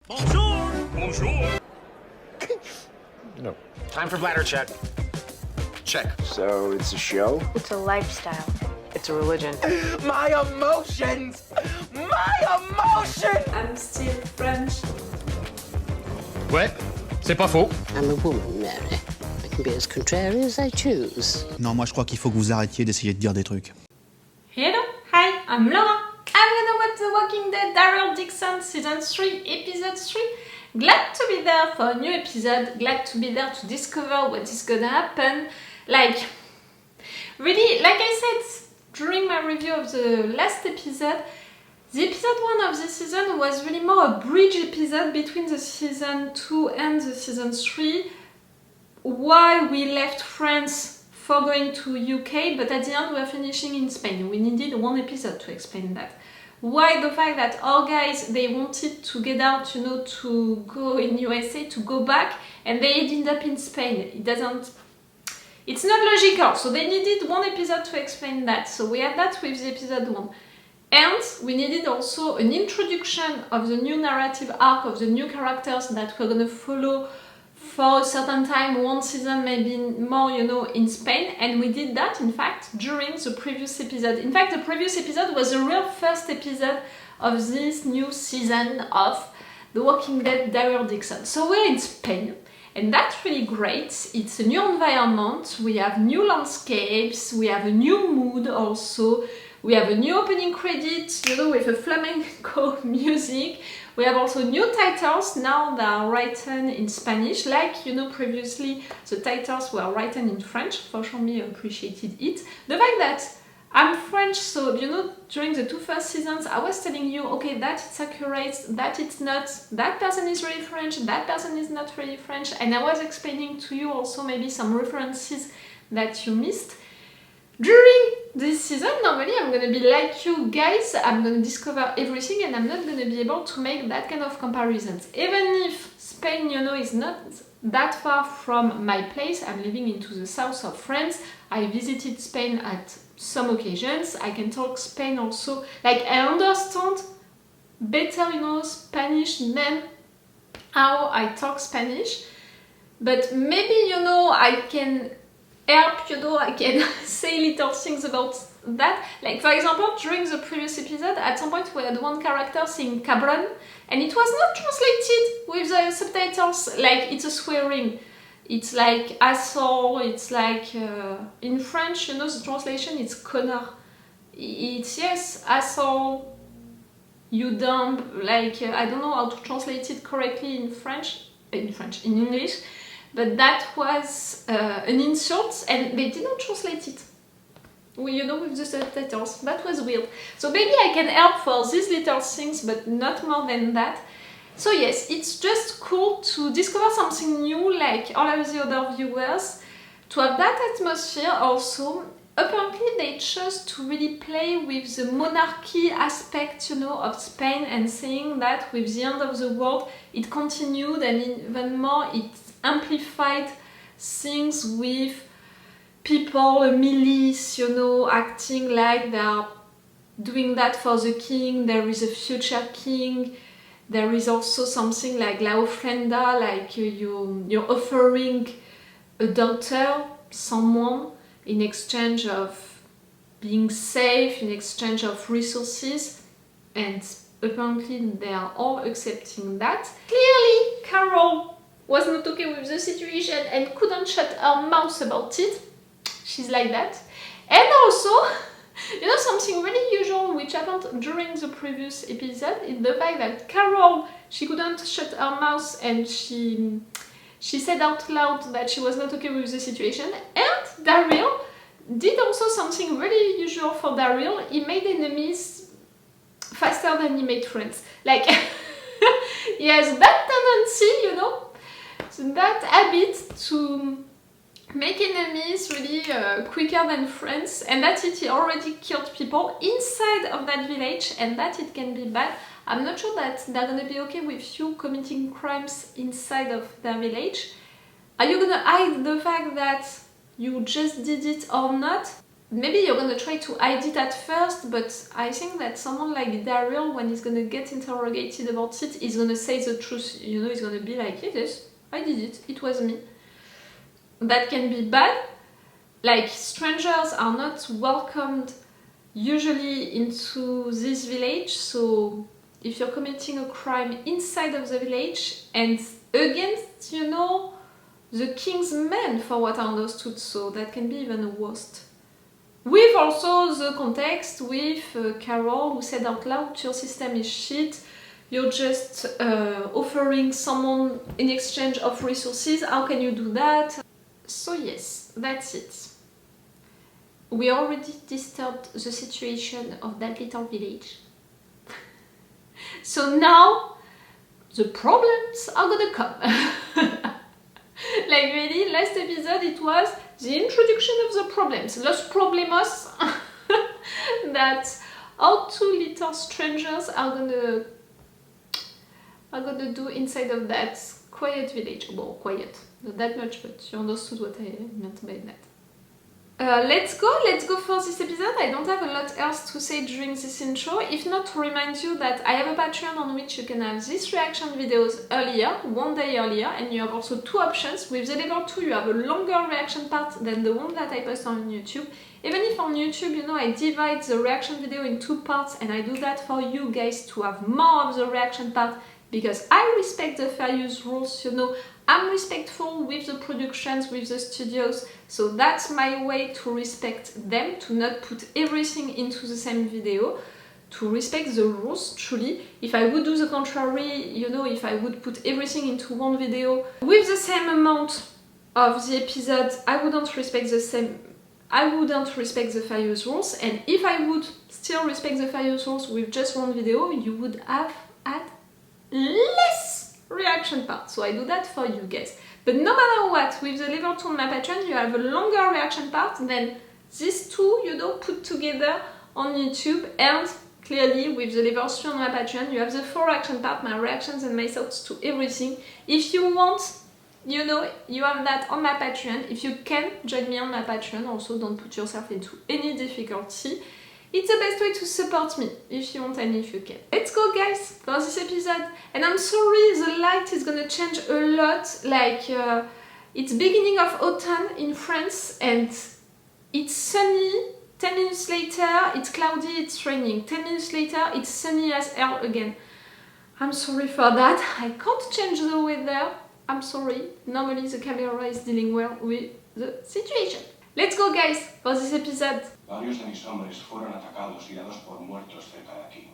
Bonjour! Bonjour! No. Time for bladder check. Check. So it's a show? It's a lifestyle. It's a religion. My emotions! My emotions! I'm still French. Ouais, c'est pas faux. I'm a woman, Mary. I can be as contrary as I choose. Non, moi je crois qu'il faut que vous arrêtiez d'essayer de dire des trucs. Hello, hi, I'm Laura. I'm gonna watch The Walking Dead Daryl Dixon Season 3, Episode 3. Glad to be there for a new episode. Glad to be there to discover what is gonna happen. Really, like I said during my review of the last episode, the episode 1 of this season was really more a bridge episode between the season 2 and the season 3. Why we left France for going to UK, but at the end we are finishing in Spain. We needed one episode to explain that. Why the fact that our guys, they wanted to get out, to go in USA, to go back, and they ended up in Spain. It's not logical, so they needed one episode to explain that. So we had that with the episode 1. And we needed also an introduction of the new narrative arc of the new characters that we're gonna follow for a certain time, one season, maybe more, in Spain. And we did that, in fact, during the previous episode. In fact, the previous episode was the real first episode of this new season of The Walking Dead Daryl Dixon. So we're in Spain, and that's really great. It's a new environment, we have new landscapes, we have a new mood also. We have a new opening credit, with a flamenco music. We have also new titles, now they are written in Spanish, previously the titles were written in French. For sure, me appreciated it. The fact that I'm French, so during the two first seasons I was telling you, okay, that it's accurate, that it's not, that person is really French, that person is not really French, and I was explaining to you also maybe some references that you missed. During this season, normally I'm gonna be like you guys, I'm gonna discover everything and I'm not gonna be able to make that kind of comparisons. Even if Spain, is not that far from my place, I'm living into the south of France, I visited Spain at some occasions, I can talk Spain also, I understand better, Spanish than how I talk Spanish, but maybe, I can help, I can say little things about that. For example, during the previous episode, at some point we had one character saying cabron, and it was not translated with the subtitles, it's a swearing. It's like asshole, it's like, in French, the translation is connard. It's, yes, asshole, you dumb, I don't know how to translate it correctly in English. But that was an insult, and they didn't translate it. With the subtitles. That was weird. So maybe I can help for these little things, but not more than that. So yes, it's just cool to discover something new, like all of the other viewers, to have that atmosphere also. Apparently they chose to really play with the monarchy aspect, of Spain, and saying that with the end of the world, it continued, and even more, it amplified things with people, a milice, acting like they are doing that for the king. There is a future king. There is also something like la ofrenda, you're offering a daughter, someone, in exchange of being safe, in exchange of resources, and apparently they are all accepting that. Clearly, Carol was not okay with the situation and couldn't shut her mouth about it. She's like that. And also, something really usual which happened during the previous episode is the fact that Carol, she couldn't shut her mouth and she said out loud that she was not okay with the situation. And Daryl did also something really usual for Daryl. He made enemies faster than he made friends. He has that tendency, that habit to make enemies really quicker than friends, and that's it. He already killed people inside of that village, and that it can be bad. I'm not sure that they're gonna be okay with you committing crimes inside of their village. Are you gonna hide the fact that you just did it or not? maybe you're gonna try to hide it at first, but I think that someone like Daryl, when he's gonna get interrogated about it, he's gonna say the truth. You know, he's gonna be like, yes, I did it, it was me. That can be bad. Like, strangers are not welcomed usually into this village, so if you're committing a crime inside of the village and against, you know, the king's men, for what I understood, so that can be even worse. With also the context with Carol, who said out loud, your system is shit, you're just offering someone in exchange of resources, how can you do that? So yes, that's it. We already disturbed the situation of that little village. So now, the problems are gonna come. Like really, last episode it was the introduction of the problems, los problemos that our two little strangers are gonna do inside of that quiet village. Well, quiet, not that much, but you understood what I meant by that. Let's go for this episode. I don't have a lot else to say during this intro, if not to remind you that I have a Patreon on which you can have these reaction videos earlier, one day earlier, and you have also two options. With the level 2 you have a longer reaction part than the one that I post on YouTube. Even if on YouTube, you know, I divide the reaction video in 2 parts, and I do that for you guys to have more of the reaction part, because I respect the fair use rules, you know, I'm respectful with the productions, with the studios, so that's my way to respect them, to not put everything into the same video, to respect the rules, truly. If I would do the contrary, you know, if I would put everything into one video with the same amount of the episodes, I wouldn't respect the fair use rules, and if I would still respect the fair use rules with just one video, you would have had less reaction part, so I do that for you guys. But no matter what, with the level 2 on my Patreon, you have a longer reaction part than these two, you know, put together on YouTube, and clearly with the level 3 on my Patreon, you have the 4 reaction part, my reactions and my thoughts to everything. If you want, you know, you have that on my Patreon. If you can, join me on my Patreon. Also, don't put yourself into any difficulty. It's the best way to support me, if you want and if you can. Let's go, guys, for this episode. And I'm sorry, the light is gonna change a lot. Like, it's beginning of autumn in France, and it's sunny. 10 minutes later, it's cloudy, it's raining. 10 minutes later, it's sunny as hell again. I'm sorry for that. I can't change the weather. I'm sorry. Normally, the camera is dealing well with the situation. Let's go, guys, for this episode. Varios de mis hombres fueron atacados y dados por muertos cerca de aquí.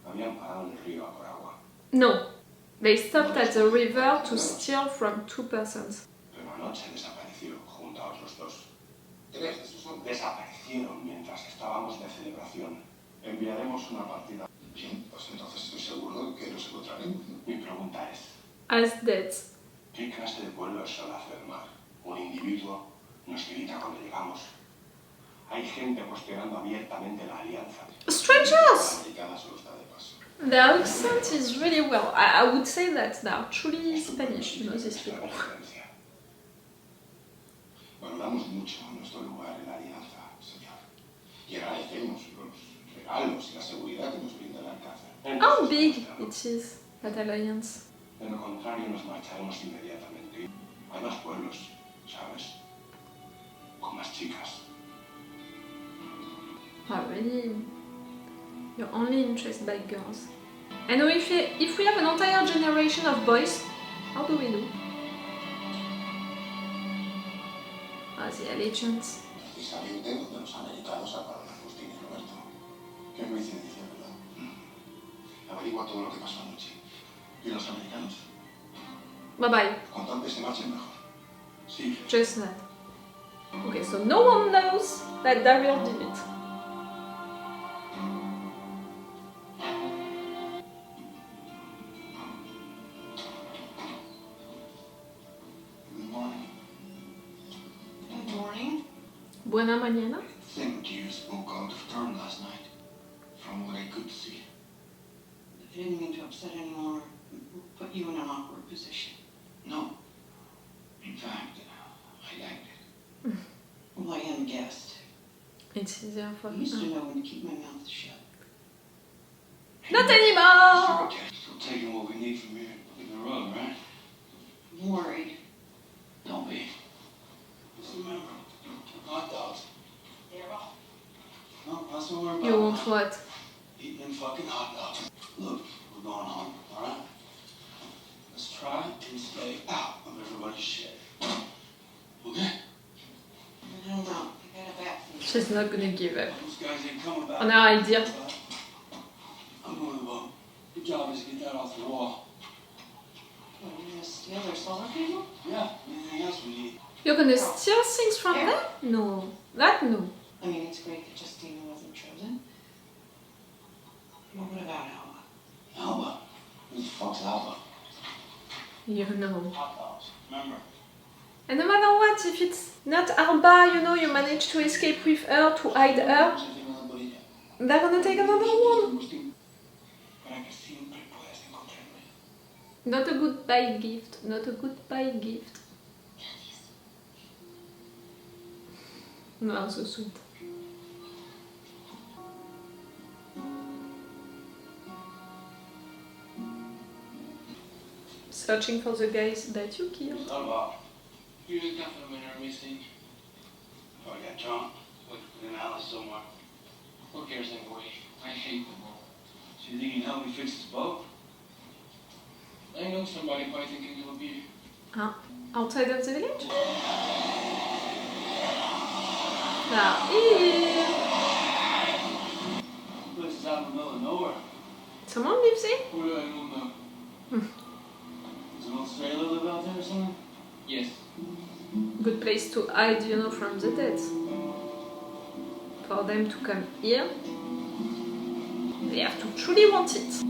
Habían parado en el río a por agua. No, they stopped at the river to steal from 2 persons. Pero anoche desapareció junto a otros 2. 3 de esos hombres desaparecieron mientras estábamos de celebración. Enviaremos una partida. Bien, pues entonces estoy seguro que los encontraremos. Mi pregunta es... As dead. ¿Qué clase de pueblo es Solazo del Mar? Un individuo nos grita cuando llegamos. Hay gente cuestionando abiertamente la alianza. Strangers! The The accent is really well. I would say that they are truly Spanish, you know, these people. Valoramos mucho nuestro lugar en la alianza, señor. Y agradecemos los regalos y la seguridad que nos brinda el alcázar. How big it is, that alliance? De lo contrario, nos marcharemos inmediatamente. Hay más pueblos, ¿sabes? Con más chicas. Oh, really? You're only interested by girls. And if we have an entire generation of boys, how do we do? Ah, the allegiance. Precisamente donde los americanos salvaron a Justina y Roberto. Qué coincidencia, ¿verdad? Averigua todo lo que pasó anoche. ¿Y los americanos? Bye bye. Cuanto antes se marchen mejor. Sí. Just that. Okay, so no one knows that Daryl did it. Good morning. Good morning. Buena mañana. I think you spoke out of turn last night, from what I could see. I didn't mean to upset anyone or put you in an awkward position. No. In fact, I liked it. Well, I hadn't guessed. It's easier for I used to know when to keep my mouth shut. Not anymore! Still taking what we need from here. Leave the road, right? I'm worried. Don't be. Just remember, hot dogs. Daryl. No, that's what we're about. You want what? Eating them fucking hot dogs. Look, we're going home, all right? Let's try and stay out of everybody's shit. Okay? I don't know. I got a back from She's not gonna give up. Those guys ain't coming back. On a idea. I'm going to vote. Your job is to get that off the wall. What, we're gonna steal their solar panel? Yeah, anything else we need. You're gonna steal things from them? No. That no. I mean, it's great that Justina wasn't chosen. What about Alba? Alba? Who the fuck's Alba? You know. Hot dogs. Remember? And no matter what, if it's not Alba, you know, you manage to escape with her, to hide her, they're gonna take another one. Not a goodbye gift. Not a goodbye gift. No, so sweet. Searching for the guys that you killed. Alba. You're the definitely are missing. Oh, I got drunk. With an Alice somewhere. Who cares anyway? I hate them all. So you think you can help me fix this boat? I know somebody who I think can do a beer. Outside of the village? Now, here. This is out in the middle of nowhere. Someone lives here? Where do I move now? Does an Australia live out there or something? Yes. Good place to hide, you know, from the dead. For them to come here, they have to truly want it.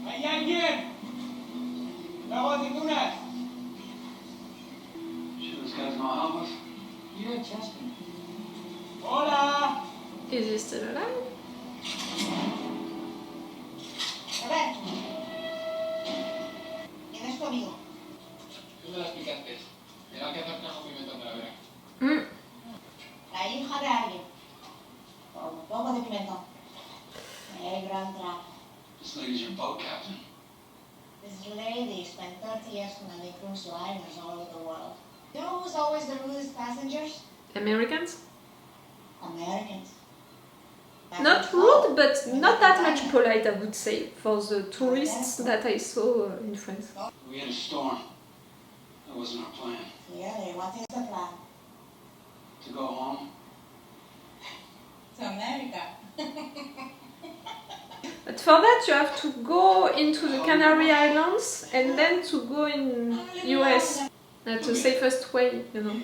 ¿Hay alguien? ¡Vamos de dunas! Sure this guy's gonna help us? You're Justin. Hola! Is he still alive? Roberto. ¿Quién es tu amigo? ¿Qué me la explicaste? Era que hacer trajo pimentón de la vera. La hija de alguien. Con un poco de pimentón. Gran trapo. This lady's your boat captain. This lady spent 30 years commanding cruise liners all over the world. You know who's always the rudest passengers? Americans? Americans. Not rude, but not that much polite, I would say, for the tourists that I saw in France. We had a storm. That wasn't our plan. Clearly, what is the plan? To go home. To America. But for that you have to go into the Canary Islands and then to go in US. That's the safest way, you know,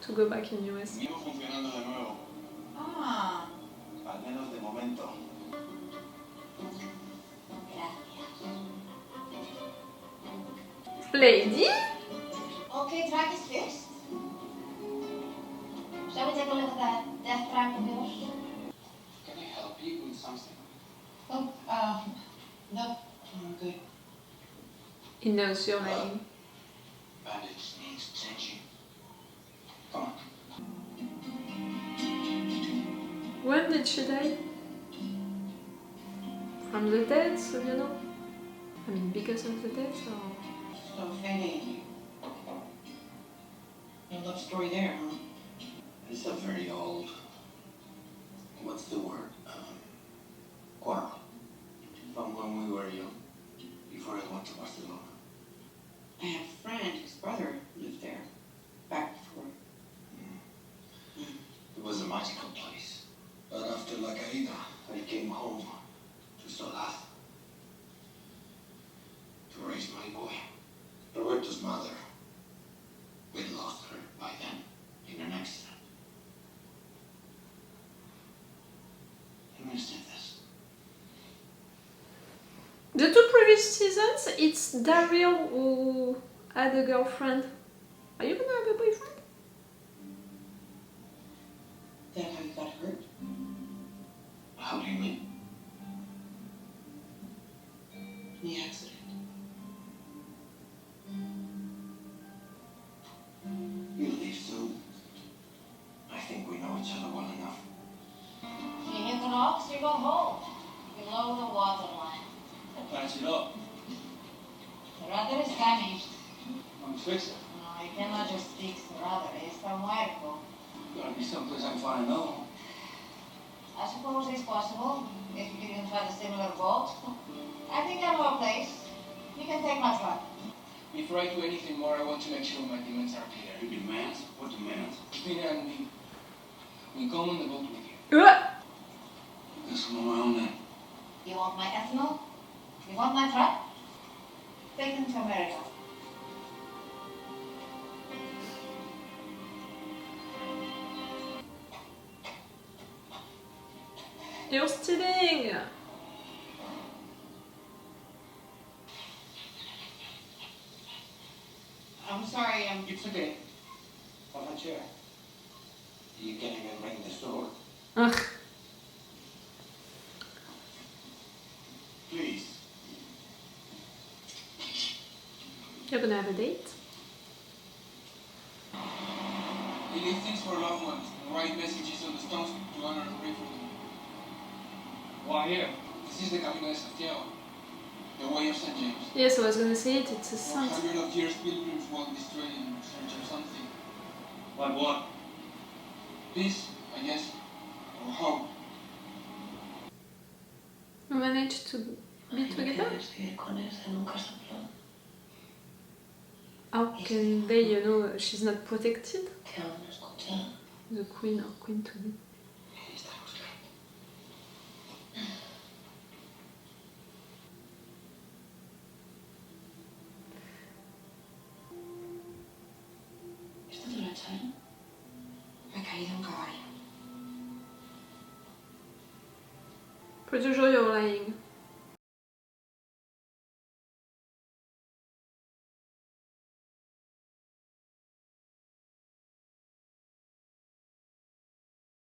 to go back in US. Seguimos funcionando de nuevo. Ah. Al menos de momento. Lady? Okay, track is fixed. Shall we take a look at that death track of yours? Can I help you with something? Oh, no. I'm good. He knows your name. Bandage needs changing. Come on. When did she die? From the dead, so you know? I mean, because of the dead, or... So, Fanny, no love story there, huh? It's a very old. What's the word? Quarrel. From when we were young. Before I went to Barcelona. I have a friend whose brother lived there. Back before. It was a magical place. But after La Caída, I came home to Solaz. To raise my boy. Roberto's mother. We lost her by then in an accident. I'm gonna say this. The two previous seasons, it's Daryl who had a girlfriend. Are you gonna have a boyfriend? That how you got hurt? How do you mean? In the accident. You leave soon. I think we know each other The rudder is damaged. I'm fix it. No, you cannot just fix the rudder. Está muerto. Gotta be someplace I can find another one. I suppose it's possible if you can find a similar boat. I think I know a place. You can take my truck. Before I do anything more, I want to make sure my demands are clear. Your demands? What demands? Justina and we come on the boat with you. I guess I'm on my own then. You want my ethanol? You want my truck? Take them to America. You're stealing! I'm sorry, It's okay. Have a chair. You can't even ring the door. Ugh. Please. You're gonna have a date? We leave things for loved ones and write messages on the stones to honor and pray for them. Why here? This is the Camino de Santiago, the way of St. James. Yes, I was gonna say it, it's a saint. 100 of years pilgrims walk this trail in search of something. Like what? Peace, I guess, or hope. We managed to be together? How can they, you know, she's not protected? The queen or queen to be. Me he caído un caballo. Pretty sure you're lying.